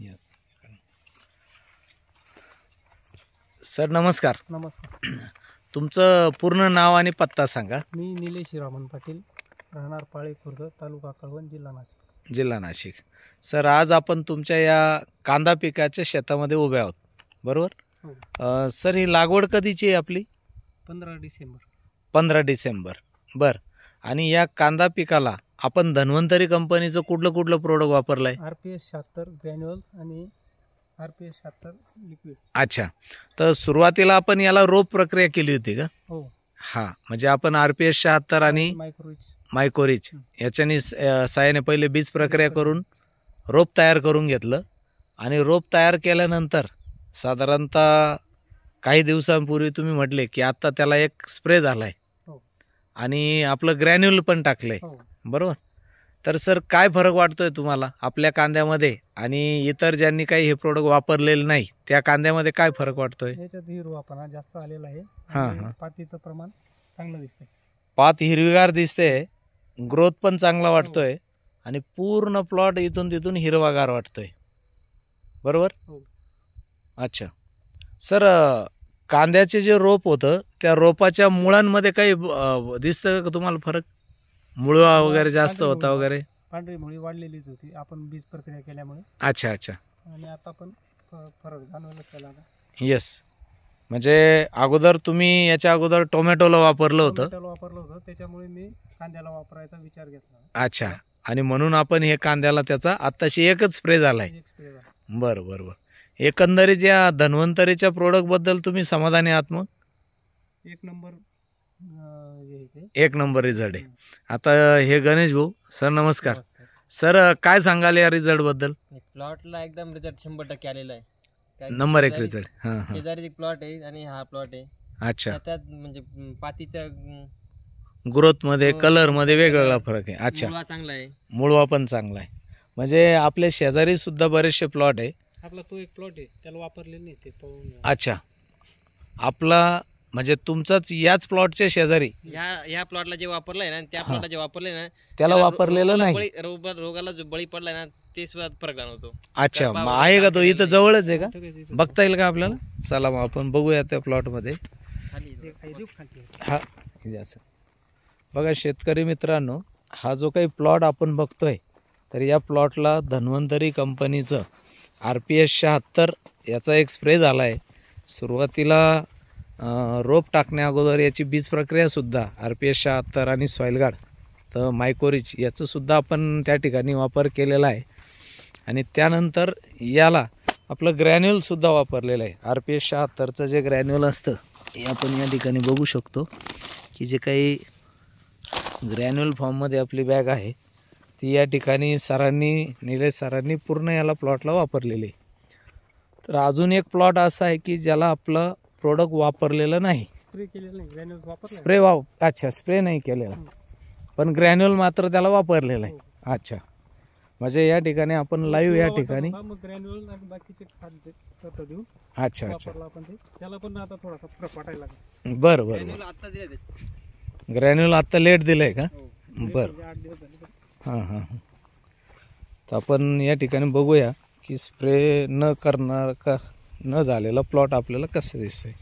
Yes sir नमस्कार. नमस्कार. तुमचं पूर्ण नाव आणि पत्ता सांगा. मी निलेश रामन पाटील, राहणार पाळे खुर्द, तालुका कळवण, जिल्हा नाशिक. जिल्हा नाशिक. सर आज आपण तुमच्या या कांदा पिकाच्या शेतामध्ये उभे आहोत, बरोबर? हो. सर ही लागवड कधीची आहे आपली? 15 डिसेंबर. 15 डिसेंबर. बरं. आणि या कांदा पिकाला आपण धन्वंतरी कंपनीचं कुठलं प्रोडक्ट वापरलं आहे? RPS 76 ग्रॅन्युअल्स आणि RPS 76 लिक्विड. अच्छा. तर सुरुवातीला आपण याला रोप प्रक्रिया केली होती का? हो. हां, म्हणजे आपण RPS 76 आणि मायकोरिच याच्यानी साहाय्याने पहिले बीज प्रक्रिया करून रोप तयार करून घेतलं. आणि रोप तयार केल्यानंतर साधारणतः काही दिवसांपूर्वी तुम्ही म्हटले की आता त्याला एक स्प्रे झाला आहे. हो. आणि आपलं ग्रॅन्युल पण टाकलं आहे, हो. बरोबर? तर सर काय फरक वाटतोय तुम्हाला आपल्या कांद्यामध्ये आणि इतर ज्यांनी काही हे प्रोडक्ट वापरलेलं नाही त्या कांद्यामध्ये काय फरक वाटतोय? याच्यात हिरवापणा जास्त आलेला आहे. हां. पातीचं प्रमाण चांगलं दिसतंय. पात हिरवीगार दिसते, ग्रोथ पण चांगला वाटतोय आणि पूर्ण प्लॉट इथून तिथून हिरवागार वाटतोय, बरोबर? हो. अच्छा. सर कांद्याचे जे रोप होतं त्या रोपाच्या मुळांमध्ये काही दिसतं का तुम्हाला फरक? मुळा वगैरे जास्त होता वगैरे? पांढरी मुळी वाढलेलीच होती आपण बीज प्रक्रिया केल्यामुळे. अच्छा. आणि आता पण फरक जाणवला त्याला. येस. म्हणजे अगोदर तुम्ही याच्या अगोदर टोमॅटोला वापरलं होतं? त्याच्यामुळे मी कांद्याला वापरायचा विचार घेतला. अच्छा. आणि म्हणून आपण हे कांद्याला त्याचा आत्ताशी एकच स्प्रे झालाय. बरं. एकंदरीत या धन्वंतरीच्या प्रोडक्ट बद्दल तुम्ही समाधानी आहात? मग एक नंबर रिझल्ट आहे. आता हे गणेश भाऊ सर नमस्कार. सर काय सांगाल या रिझल्ट बद्दल? प्लॉटला एकदम रिझल्ट 100% आलेला आहे. Number 1 result. शेजारी एक प्लॉट आहे आणि हा प्लॉट आहे. अच्छा. त्यात म्हणजे पातीच्या ग्रोथ मध्ये कलर मध्ये वेगवेगळा फरक आहे. अच्छा. मुळवा चांगला आहे. मुळवा पण चांगला आहे. म्हणजे आपल्या शेजारी सुद्धा बरेचसे प्लॉट आहे. आपला तो एक प्लॉट आहे त्याला वापरलेलं नाही ते पाहून. अच्छा. आपला म्हणजे तुमचाच याच प्लॉटच्या शेजारी या प्लॉटला जे वापरलंय ना त्या प्लॉटला जे वापरलंय ना त्याला वापरलेलं नाही. रोगाला जो बळी पडलाय ना ते सुद्धा फरक जाणवतो. अच्छा. आहे का तो इथं जवळच आहे का? बघता येईल का आपल्याला? चला मग आपण बघूया त्या प्लॉट मध्ये. हा असं बघा शेतकरी मित्रांनो, हा जो काही प्लॉट आपण बघतोय तर या प्लॉटला धन्वंतरी कंपनीचं RPS 76 याचा एक स्प्रे झाला आहे. सुरुवातीला रोप टाकण्या अगोदर याची बीज प्रक्रियासुद्धा RPS 76 आणि सॉईल गार्ड तर मायकोरिच याचंसुद्धा आपण त्या ठिकाणी वापर केलेला आहे. आणि त्यानंतर याला आपलं ग्रॅन्युलसुद्धा वापरलेलं आहे. RPS 76चं जे ग्रॅन्युल असतं हे आपण या ठिकाणी बघू शकतो की जे काही ग्रॅन्युल फॉर्ममध्ये आपली बॅग आहे ती या ठिकाणी निलेश सरांनी पूर्ण याला प्लॉटला वापरलेली आहे. तर अजून एक प्लॉट असा आहे की ज्याला आपलं प्रोडक्ट वापरलेलं नाही. स्प्रे नाही केलेला पण ग्रॅन्युल मात्र त्याला वापरलेलं आहे. अच्छा. म्हणजे या ठिकाणी आपण लाईव्ह या ठिकाणी अच्छा. बरं. ग्रॅन्युल आत्ता लेट दिलंय का? बरं. हां. तर आपण या ठिकाणी बघूया की स्प्रे न करणार का न झालेला प्लॉट आपल्याला कसं दिसतंय.